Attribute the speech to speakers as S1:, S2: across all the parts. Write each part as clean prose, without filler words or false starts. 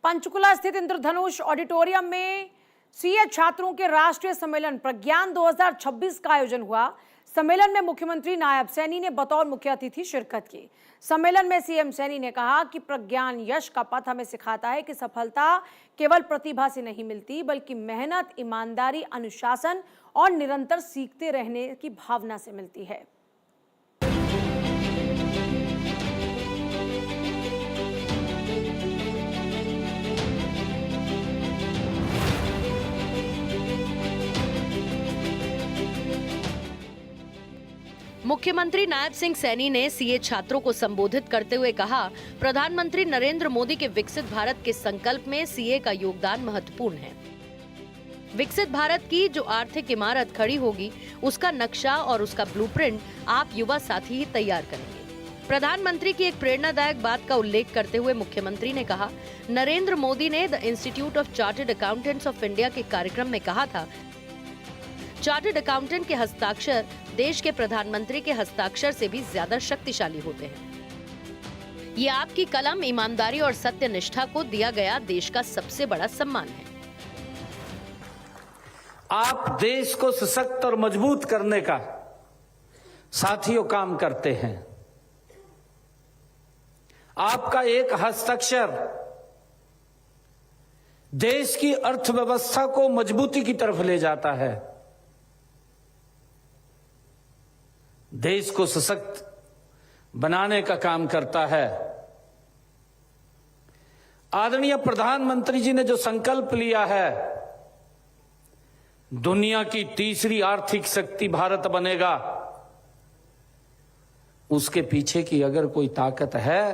S1: पंचकुला स्थित इंद्रधनुष ऑडिटोरियम में सीए छात्रों के राष्ट्रीय सम्मेलन प्रज्ञान 2026 का आयोजन हुआ। सम्मेलन में मुख्यमंत्री नायब सैनी ने बतौर मुख्य अतिथि शिरकत की। सम्मेलन में सीएम सैनी ने कहा कि प्रज्ञान यश का पथ हमें सिखाता है कि सफलता केवल प्रतिभा से नहीं मिलती, बल्कि मेहनत, ईमानदारी, अनुशासन और निरंतर सीखते रहने की भावना से मिलती है।
S2: मुख्यमंत्री नायब सिंह सैनी ने सीए छात्रों को संबोधित करते हुए कहा, प्रधानमंत्री नरेंद्र मोदी के विकसित भारत के संकल्प में सीए का योगदान महत्वपूर्ण है। विकसित भारत की जो आर्थिक इमारत खड़ी होगी, उसका नक्शा और उसका ब्लूप्रिंट आप युवा साथी ही तैयार करेंगे। प्रधानमंत्री की एक प्रेरणादायक बात का उल्लेख करते हुए मुख्यमंत्री ने कहा, नरेंद्र मोदी ने the institute of chartered accountants of India के कार्यक्रम में कहा था, चार्टर्ड अकाउंटेंट के हस्ताक्षर देश के प्रधानमंत्री के हस्ताक्षर से भी ज्यादा शक्तिशाली होते हैं। ये आपकी कलम, ईमानदारी और सत्य निष्ठा को दिया गया देश का सबसे बड़ा सम्मान है।
S3: आप देश को सशक्त और मजबूत करने का साथियों काम करते हैं। आपका एक हस्ताक्षर देश की अर्थव्यवस्था को मजबूती की तरफ ले जाता है, देश को सशक्त बनाने का काम करता है। आदरणीय प्रधानमंत्री जी ने जो संकल्प लिया है, दुनिया की तीसरी आर्थिक शक्ति भारत बनेगा, उसके पीछे की अगर कोई ताकत है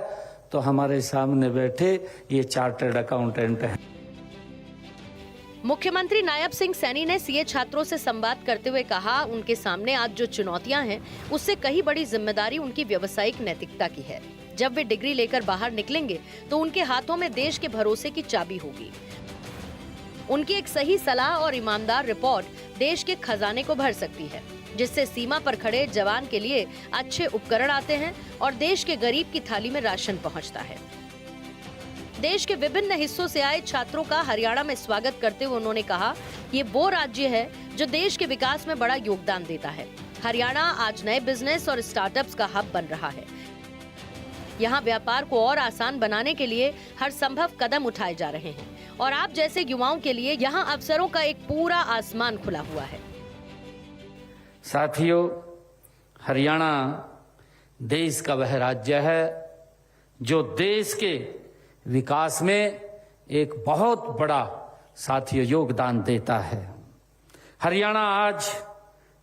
S3: तो हमारे सामने बैठे ये चार्टर्ड अकाउंटेंट है।
S2: मुख्यमंत्री नायब सिंह सैनी ने सीए छात्रों से संवाद करते हुए कहा, उनके सामने आज जो चुनौतियां हैं, उससे कहीं बड़ी जिम्मेदारी उनकी व्यावसायिक नैतिकता की है। जब वे डिग्री लेकर बाहर निकलेंगे तो उनके हाथों में देश के भरोसे की चाबी होगी। उनकी एक सही सलाह और ईमानदार रिपोर्ट देश के खजाने को भर सकती है, जिससे सीमा पर खड़े जवान के लिए अच्छे उपकरण आते हैं और देश के गरीब की थाली में राशन पहुंचता है। देश के विभिन्न हिस्सों से आए छात्रों का हरियाणा में स्वागत करते हुए उन्होंने कहा, ये वो राज्य है जो देश के विकास में बड़ा योगदान देता है। हरियाणा आज नए बिजनेस और स्टार्टअप्स का हब बन रहा है। यहाँ व्यापार को और आसान बनाने के लिए हर संभव कदम उठाए जा रहे हैं और आप जैसे युवाओं के लिए यहाँ अवसरों का एक पूरा आसमान खुला हुआ है।
S3: साथियों, हरियाणा देश का वह राज्य है जो देश के विकास में एक बहुत बड़ा साथियों योगदान देता है। हरियाणा आज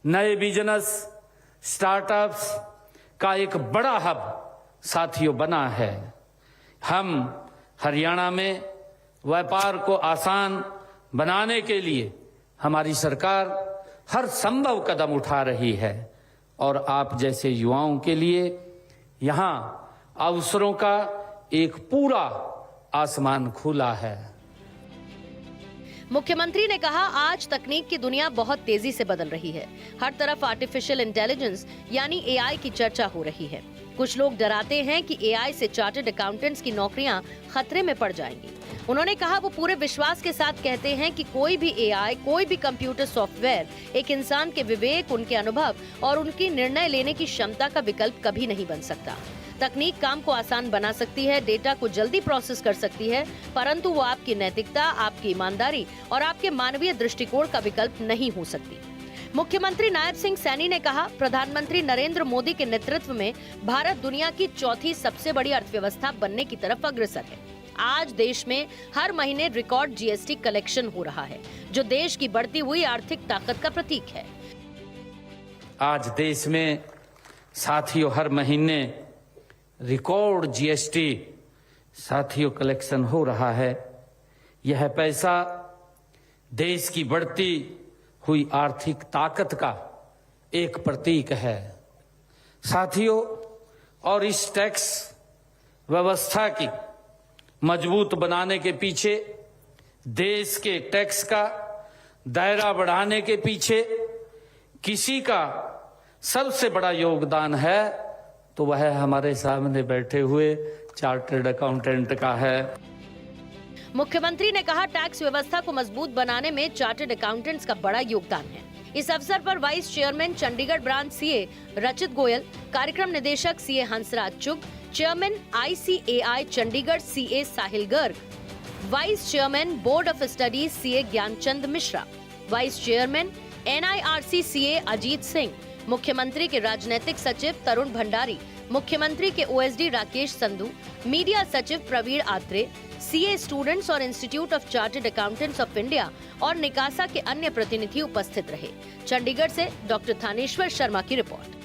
S3: नए बिजनेस, स्टार्टअप्स का एक बड़ा हब साथियों बना है। हम हरियाणा में व्यापार को आसान बनाने के लिए हमारी सरकार हर संभव कदम उठा रही है और आप जैसे युवाओं के लिए यहाँ अवसरों का एक पूरा आसमान खुला है।
S2: मुख्यमंत्री ने कहा, आज तकनीक की दुनिया बहुत तेजी से बदल रही है। हर तरफ आर्टिफिशियल इंटेलिजेंस यानी एआई की चर्चा हो रही है। कुछ लोग डराते हैं कि एआई से चार्टर्ड अकाउंटेंट्स की नौकरियां खतरे में पड़ जाएंगी। उन्होंने कहा, वो पूरे विश्वास के साथ कहते हैं कि कोई भी एआई, कोई भी कंप्यूटर सॉफ्टवेयर एक इंसान के विवेक, उनके अनुभव और उनकी निर्णय लेने की क्षमता का विकल्प कभी नहीं बन सकता। तकनीक काम को आसान बना सकती है, डेटा को जल्दी प्रोसेस कर सकती है, परंतु वो आपकी नैतिकता, आपकी ईमानदारी और आपके मानवीय दृष्टिकोण का विकल्प नहीं हो सकती। मुख्यमंत्री नायब सिंह सैनी ने कहा, प्रधानमंत्री नरेंद्र मोदी के नेतृत्व में भारत दुनिया की चौथी सबसे बड़ी अर्थव्यवस्था बनने की तरफ अग्रसर है। आज देश में हर महीने रिकॉर्ड जीएसटी कलेक्शन हो रहा है, जो देश की बढ़ती हुई आर्थिक ताकत का प्रतीक है।
S3: आज देश में साथियों हर महीने रिकॉर्ड जीएसटी साथियों कलेक्शन हो रहा है। यह पैसा देश की बढ़ती हुई आर्थिक ताकत का एक प्रतीक है। साथियों, और इस टैक्स व्यवस्था की मजबूत बनाने के पीछे, देश के टैक्स का दायरा बढ़ाने के पीछे किसी का सबसे बड़ा योगदान है तो वह हमारे सामने बैठे हुए चार्टर्ड अकाउंटेंट का है।
S2: मुख्यमंत्री ने कहा, टैक्स व्यवस्था को मजबूत बनाने में चार्टर्ड अकाउंटेंट्स का बड़ा योगदान है। इस अवसर पर vice chairman Chandigarh branch CA रचित गोयल, कार्यक्रम निदेशक CA Hansraj Chugh, chairman ICAI Chandigarh CA Sahil Garg, vice chairman board of studies CA Gyanchand Mishra, vice chairman NIRC CA Ajit Singh, मुख्यमंत्री के राजनीतिक सचिव तरुण भंडारी, मुख्यमंत्री के OSD राकेश संधू, मीडिया सचिव प्रवीण आत्रे, सीए स्टूडेंट्स और institute of chartered accountants of India और निकासा के अन्य प्रतिनिधि उपस्थित रहे। चंडीगढ़ से डॉक्टर थानेश्वर शर्मा की रिपोर्ट।